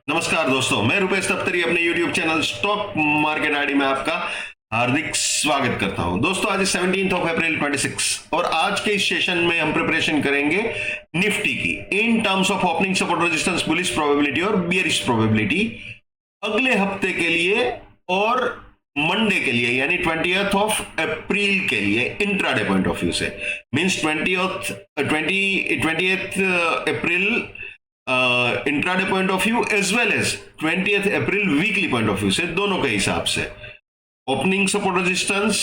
नमस्कार दोस्तों, मैं रुपेश दफ्तरी अपने YouTube channel stock market ID में आपका हार्दिक स्वागत करता हूं। दोस्तों आज 17 अप्रैल 26 और आज के इस सेशन में हम प्रिपरेशन करेंगे निफ्टी की in terms of opening support resistance, bullish probability और बियरिश प्रोबेबिलिटी अगले हफ्ते के लिए और मंडे के लिए यानी 20 अप्रैल के लिए इंट्राडे पॉइंट ऑफ व्यू से। Means 20th April intraday point of view as well as 20th April weekly point of view से, दोनों के हिसाब से opening support resistance,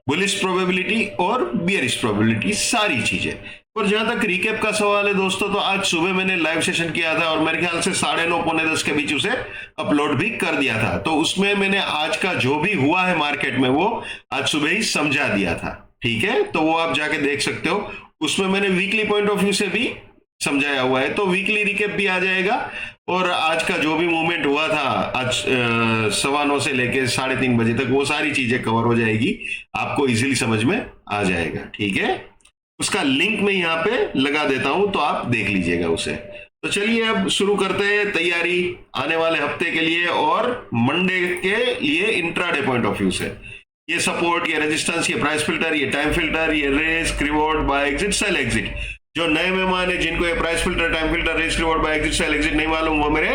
bullish probability और बियरिश प्रोबेबिलिटी, सारी चीजें। और जहां तक रिकैप का सवाल है दोस्तों, तो आज सुबह मैंने लाइव सेशन किया था और मेरे ख्याल से 9:30 पौने 10 के बीच उसे अपलोड भी कर दिया था। तो उसमें मैंने आज का जो भी हुआ है मार्केट में वो आज सुबह ही समझा दिया था। ठीक है, तो वो आप जाके देख सकते हो। उसमें मैंने वीकली पॉइंट ऑफ व्यू से भी समझाया हुआ है, तो वीकली रिकेप भी आ जाएगा और आज का जो भी मूवमेंट हुआ था आज 9:15 से लेके 3:30 बजे तक, वो सारी चीजें कवर हो जाएगी, आपको इजीली समझ में आ जाएगा। ठीक है, उसका लिंक मैं यहाँ पे लगा देता हूं, तो आप देख लीजिएगा उसे। तो चलिए अब शुरू करते हैं तैयारी आने वाले हफ्ते के लिए और मंडे के लिए इंट्राडे पॉइंट ऑफ व्यू से। ये सपोर्ट, ये रेजिस्टेंस, ये प्राइस फिल्टर, ये टाइम फिल्टर, ये risk, reward, buy, exit, sell, exit. जो नए मेहमान है जिनको ये price filter, time filter, risk, reward, buy, exit, sell, exit नहीं मालूम, वो मेरे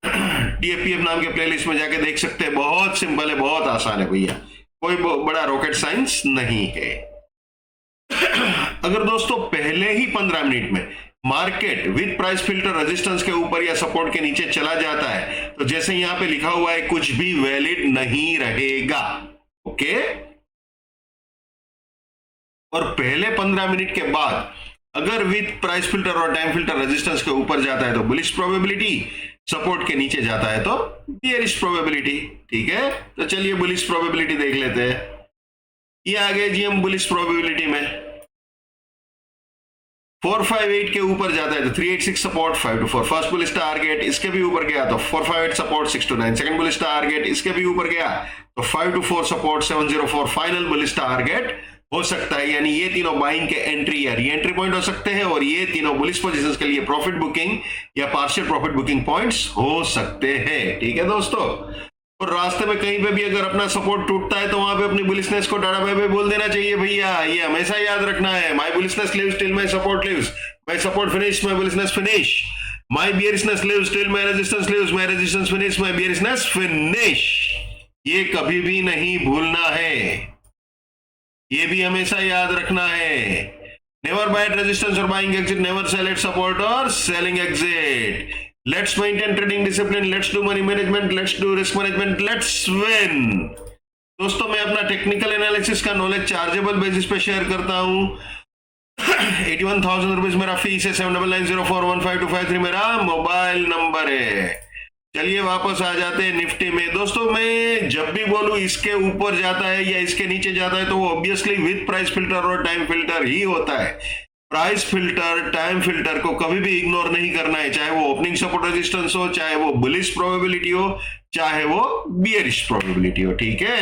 टीएफपीएफ नाम के प्लेलिस्ट में जाके देख सकते हैं। बहुत सिंपल है, बहुत आसान है भैया, कोई बड़ा रॉकेट साइंस नहीं है। अगर दोस्तों पहले ही 15 मिनट में market with price filter resistance के ऊपर या सपोर्ट के नीचे चला जाता है, तो जैसे यहां पे लिखा हुआ है, कुछ भी वैलिड नहीं रहेगा। ओके, और पहले 15 मिनट के बाद अगर विद प्राइस फिल्टर और टाइम फिल्टर रेजिस्टेंस के ऊपर जाता है तो बुलिश प्रोबेबिलिटी, सपोर्ट के नीचे जाता है तो बियरिश प्रोबेबिलिटी। ठीक है, तो चलिए बुलिश प्रोबेबिलिटी देख लेते हैं। ये आ गए जी हम बुलिश प्रोबेबिलिटी में। 458 के ऊपर जाता है तो 386 सपोर्ट, 524 फर्स्ट बुलिश टारगेट, इसके भी ऊपर गया तो 458 सपोर्ट, 629 सेकंड बुलिश टारगेट, इसके भी ऊपर गया तो 524 सपोर्ट, 704 फाइनल बुलिश टारगेट हो सकता है। यानी ये तीनों बाइंग के एंट्री या री एंट्री पॉइंट हो सकते हैं और ये तीनों बुलिश पोजीशंस के लिए प्रॉफिट बुकिंग या पार्शियल प्रॉफिट बुकिंग पॉइंट्स हो सकते हैं। ठीक है दोस्तों, और रास्ते में कहीं पे भी अगर अपना सपोर्ट टूटता है तो वहां पे अपनी बुलिशनेस को डाटा पे बोल देना चाहिए, भैया ये हमेशा याद रखना है, my bullishness lives till my support lives, my support finish, my bullishness finish, my bearishness lives till my resistance lives, my resistance finish, my bearishness finish. ये कभी भी नहीं भूलना है, ये भी हमेशा याद रखना है। नेवर बाय एट रेजिस्टेंस और buying exit, never sell at support और selling exit. Let's maintain trading discipline, let's do money management, let's do risk management, let's win. दोस्तों मैं अपना टेक्निकल एनालिसिस का नॉलेज चार्जेबल बेसिस पे share करता हूं। 81,000 rupees मेरा फीस है, 7990415253 मेरा मोबाइल नंबर है। चलिए वापस आ जाते हैं निफ्टी में। दोस्तों मैं जब भी बोलूं इसके ऊपर जाता है या इसके नीचे जाता है तो वो ऑब्वियसली विद प्राइस फिल्टर और टाइम फिल्टर ही होता है। प्राइस फिल्टर, टाइम फिल्टर को कभी भी इग्नोर नहीं करना है, चाहे वो ओपनिंग सपोर्ट रेजिस्टेंस हो, चाहे वो बुलिश प्रोबेबिलिटी हो, चाहे वो बियरिश प्रोबेबिलिटी हो। ठीक है,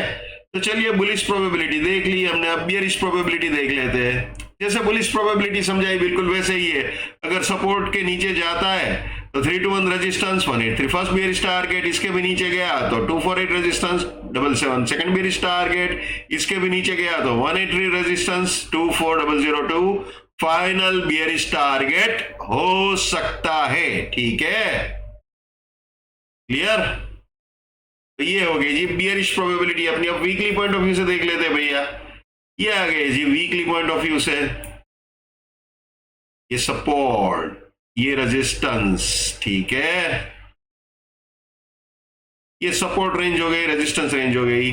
तो चलिए बुलिश प्रोबेबिलिटी देख ली हमने, अब बियरिश प्रोबेबिलिटी देख लेते हैं। जैसे बुलिश प्रोबेबिलिटी समझाई बिल्कुल वैसे ही है। अगर सपोर्ट के नीचे जाता है तो 321 रेजिस्टेंस, 183 फर्स्ट बियरिश टारगेट, इसके भी नीचे गया तो 248 रेजिस्टेंस, 77 सेकंड बियरिश टारगेट, इसके भी नीचे गया तो 183 रेजिस्टेंस, 24002 फाइनल बियरिश टारगेट हो सकता है। ठीक है, क्लियर? तो ये हो गई जी बियरिश प्रोबेबिलिटी अपनी। अब वीकली पॉइंट ऑफ व्यू से देख लेते हैं भैया। ये आ गए जी वीकली पॉइंट ऑफ व्यू से, ये सपोर्ट, ये रेजिस्टेंस। ठीक है, ये सपोर्ट रेंज हो गई, रेजिस्टेंस रेंज हो गई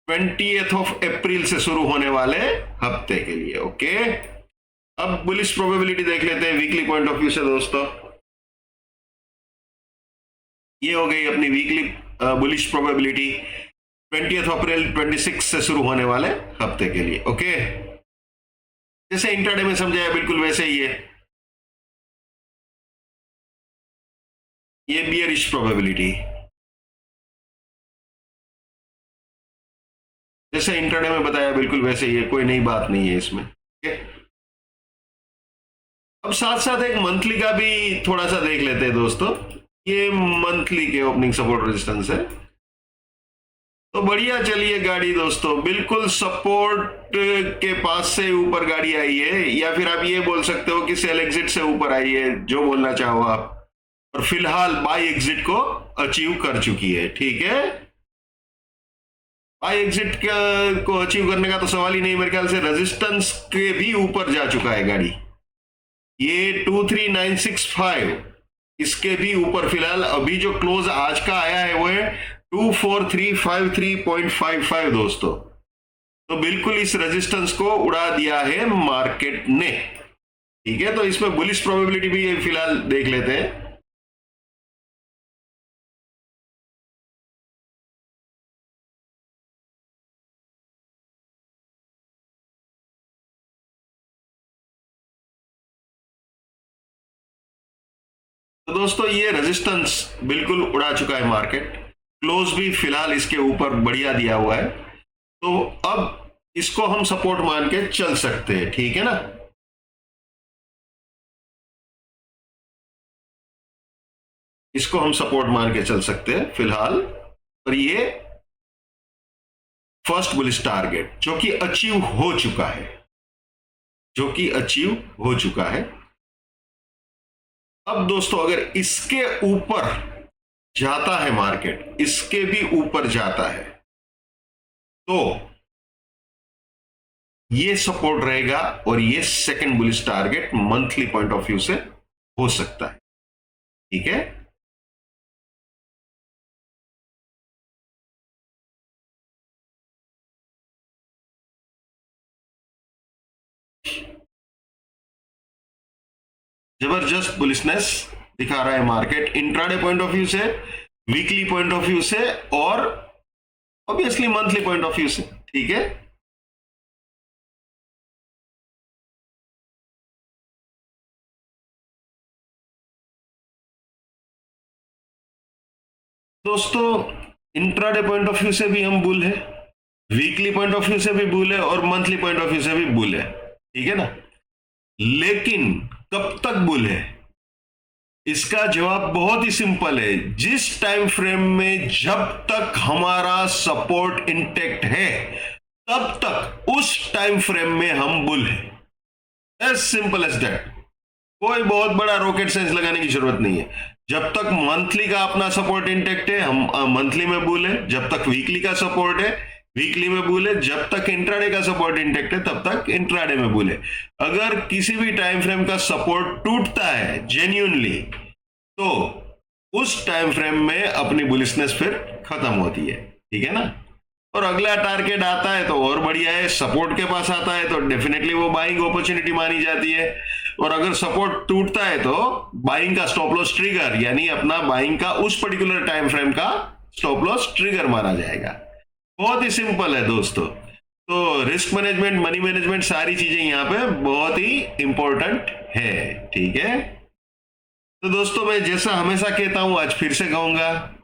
20th अप्रैल से शुरू होने वाले हफ्ते के लिए। ओके, अब बुलिश प्रोबेबिलिटी देख लेते हैं वीकली पॉइंट ऑफ व्यू से दोस्तों। ये हो गई अपनी वीकली बुलिश प्रोबेबिलिटी 20th अप्रैल 26 से शुरू होने वाले हफ्ते के लिए। ओके, जैसे इंट्राडे में समझाया बिल्कुल वैसे ही है। ये बियरिश प्रोबेबिलिटी जैसे इंट्राडे में बताया बिल्कुल वैसे ही है, कोई नई बात नहीं है इसमें। ओके, अब साथ साथ एक मंथली का भी थोड़ा सा देख लेते हैं दोस्तों। ये मंथली के ओपनिंग सपोर्ट रेजिस्टेंस है। तो बढ़िया चलिए गाड़ी दोस्तों, बिल्कुल सपोर्ट के पास से ऊपर गाड़ी आई है, या फिर आप ये बोल सकते हो कि सेल एग्जिट से ऊपर आई है, जो बोलना चाहो आप। और फिलहाल बाई एग्जिट को अचीव कर चुकी है। ठीक है, बाई एग्जिट को अचीव करने का तो सवाल ही नहीं, मेरे ख्याल से रेजिस्टेंस के भी ऊपर जा चुका है गाड़ी। ये 23965 इसके भी ऊपर फिलहाल अभी जो क्लोज आज का आया है वो है 24353.55 दोस्तों। तो बिल्कुल इस रेजिस्टेंस को उड़ा दिया है मार्केट ने। ठीक है, तो इसमें बुलिश प्रोबेबिलिटी भी फिलहाल देख लेते हैं। तो दोस्तों ये रेजिस्टेंस बिल्कुल उड़ा चुका है मार्केट, क्लोज भी फिलहाल इसके ऊपर बढ़िया दिया हुआ है। तो अब इसको हम सपोर्ट मान के चल सकते हैं। ठीक है ना, इसको हम सपोर्ट मान के चल सकते हैं फिलहाल। और ये फर्स्ट बुलिश टारगेट जो कि अचीव हो चुका है, जो कि अचीव हो चुका है। अब दोस्तों अगर इसके ऊपर जाता है मार्केट, इसके भी ऊपर जाता है, तो ये सपोर्ट रहेगा और ये second bullish target monthly point of view से हो सकता है। ठीक है, जबरदस्त बुलिशनेस दिखा रहा है market intraday point of view से, वीकली पॉइंट ऑफ व्यू से और obviously monthly point of view से। ठीक है, दोस्तों इंट्राडे पॉइंट ऑफ व्यू से भी हम बुल है, वीकली पॉइंट ऑफ व्यू से भी बुल है और मंथली पॉइंट ऑफ व्यू से भी बुल है। ठीक है ना, लेकिन कब तक बुल है, इसका जवाब बहुत ही सिंपल है। जिस टाइम फ्रेम में जब तक हमारा सपोर्ट इंटेक्ट है तब तक उस टाइम फ्रेम में हम बुल है। एज सिंपल एज दैट, कोई बहुत बड़ा रॉकेट साइंस लगाने की जरूरत नहीं है। जब तक मंथली का अपना सपोर्ट इंटेक्ट है हम मंथली में बुल है, जब तक वीकली का सपोर्ट है वीकली में बुल है, जब तक इंट्राडे का सपोर्ट इंटेक्ट है तब तक इंट्राडे में बुल है। अगर किसी भी टाइम फ्रेम का सपोर्ट टूटता है जेन्युइनली, तो उस टाइम फ्रेम में अपनी बुलिशनेस फिर खत्म होती है। ठीक है ना, और अगला टारगेट आता है तो और बढ़िया है, सपोर्ट के पास आता है तो डेफिनेटली वो बाइंग अपॉर्चुनिटी मानी जाती है। और अगर सपोर्ट टूटता है तो बाइंग का स्टॉप लॉस ट्रिगर, यानी अपना बाइंग का उस पर्टिकुलर टाइम फ्रेम का स्टॉप लॉस ट्रिगर माना जाएगा। बहुत ही सिंपल है दोस्तों। तो रिस्क मैनेजमेंट, मनी मैनेजमेंट, सारी चीजें यहाँ पे बहुत ही इंपॉर्टेंट है। ठीक है, तो दोस्तों मैं जैसा हमेशा कहता हूं आज फिर से कहूंगा,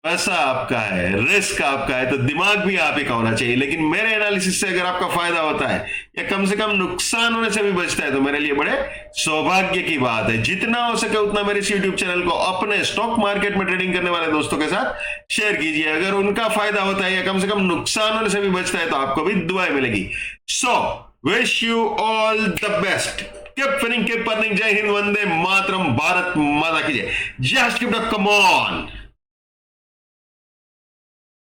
पैसा आपका है, रिस्क आपका है, तो दिमाग भी आप ही का होना चाहिए। लेकिन मेरे एनालिसिस से अगर आपका फायदा होता है या कम से कम नुकसान होने से भी बचता है तो मेरे लिए बड़े सौभाग्य की बात है। जितना हो सके उतना मेरे इस यूट्यूब चैनल को अपने स्टॉक मार्केट में ट्रेडिंग करने वाले दोस्तों के साथ शेयर कीजिए। अगर उनका फायदा होता है या कम से कम नुकसान होने से भी बचता है तो आपको भी दुआएं मिलेगी। So wish you all the best, keep winning, keep earning. जय हिंद, वंदे मातरम, भारत माता की जय, just keep the come on.